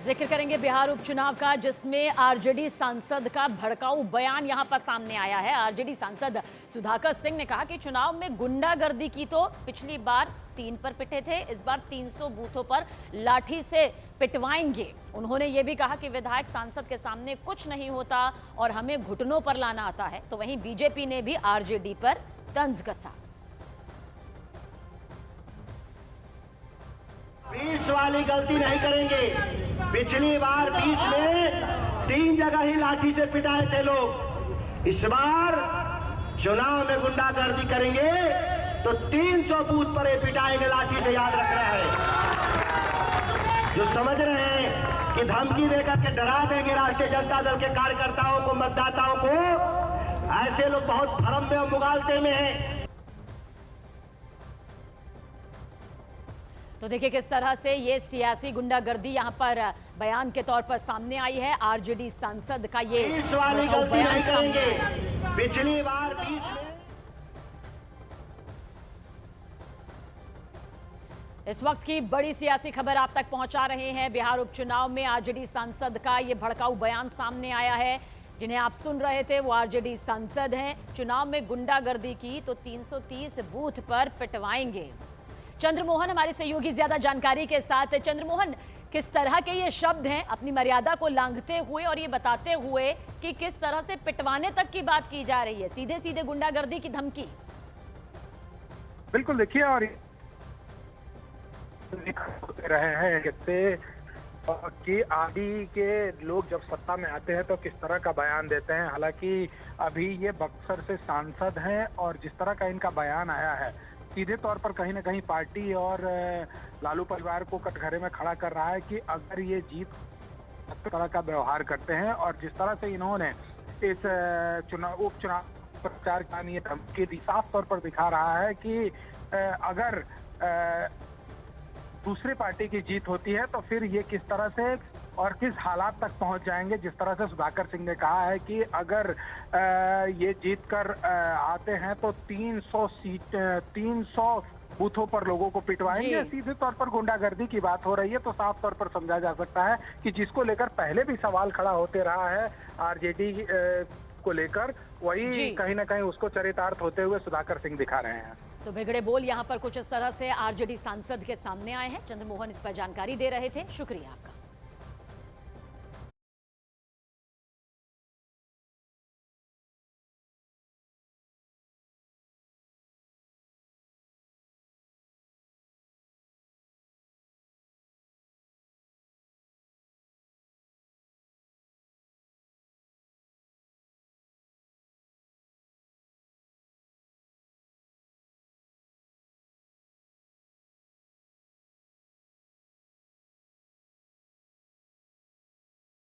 जिक्र करेंगे बिहार उपचुनाव का, जिसमें आरजेडी सांसद का भड़काऊ बयान यहां पर सामने आया है। आरजेडी सांसद सुधाकर सिंह ने कहा कि चुनाव में गुंडागर्दी की तो पिछली बार 3 पर पिटे थे, इस बार 300 बूथों पर लाठी से पिटवाएंगे। उन्होंने ये भी कहा कि विधायक सांसद के सामने कुछ नहीं होता और हमें घुटनों पर लाना आता है। तो वहीं बीजेपी ने भी आरजेडी पर तंज कसा। 20 वाली गलती नहीं करेंगे। पिछली बार 20 में 3 जगह ही लाठी से पिटाए थे लोग। इस बार चुनाव में गुंडागर्दी करेंगे तो 300 बूथ पर पिटाएंगे लाठी से, याद रखना है। जो समझ रहे हैं कि धमकी देकर के डरा देंगे राष्ट्रीय जनता दल के कार्यकर्ताओं को, मतदाताओं को, ऐसे लोग बहुत भ्रम में और मुगालते में हैं। तो देखिए किस तरह से ये सियासी गुंडागर्दी यहां पर बयान के तौर पर सामने आई है। आरजेडी सांसद का ये 20 वाली गलती नहीं करेंगे। पिछली बार 20 में इस वक्त की बड़ी सियासी खबर आप तक पहुंचा रहे हैं। बिहार उपचुनाव में आरजेडी सांसद का ये भड़काऊ बयान सामने आया है। जिन्हें आप सुन रहे थे वो आरजेडी सांसद हैं। चुनाव में गुंडागर्दी की तो 330 बूथ पर पिटवाएंगे। चंद्रमोहन हमारे सहयोगी ज्यादा जानकारी के साथ। चंद्रमोहन, किस तरह के ये शब्द हैं अपनी मर्यादा को लांघते हुए और ये बताते हुए कि किस तरह से पिटवाने तक की बात की जा रही है, सीधे सीधे गुंडागर्दी की धमकी? बिल्कुल, देखिए और रहे हैं कि आदि के लोग जब सत्ता में आते हैं तो किस तरह का बयान देते हैं। हालांकि अभी ये बक्सर से सांसद हैं और जिस तरह का इनका बयान आया है सीधे तौर पर कहीं ना कहीं पार्टी और लालू परिवार को कटघरे में खड़ा कर रहा है कि अगर ये जीत इस तरह का व्यवहार करते हैं और जिस तरह से इन्होंने इस उपचुनाव प्रचार का ये धमकी दी, साफ तौर पर दिखा रहा है कि अगर दूसरी पार्टी की जीत होती है तो फिर ये किस तरह से और किस हालात तक पहुंच जाएंगे। जिस तरह से सुधाकर सिंह ने कहा है कि अगर ये जीत कर आते हैं तो 300 बूथों पर लोगों को पिटवाएंगे। सीधे तौर पर गुंडागर्दी की बात हो रही है तो साफ तौर पर समझा जा सकता है कि जिसको लेकर पहले भी सवाल खड़ा होते रहा है आरजेडी को लेकर, वही कहीं ना कहीं उसको चरितार्थ होते हुए सुधाकर सिंह दिखा रहे हैं। तो बिगड़े बोल यहां पर कुछ इस तरह से आरजेडी सांसद के सामने आए हैं। चंद्रमोहन इस पर जानकारी दे रहे थे। शुक्रिया आपका।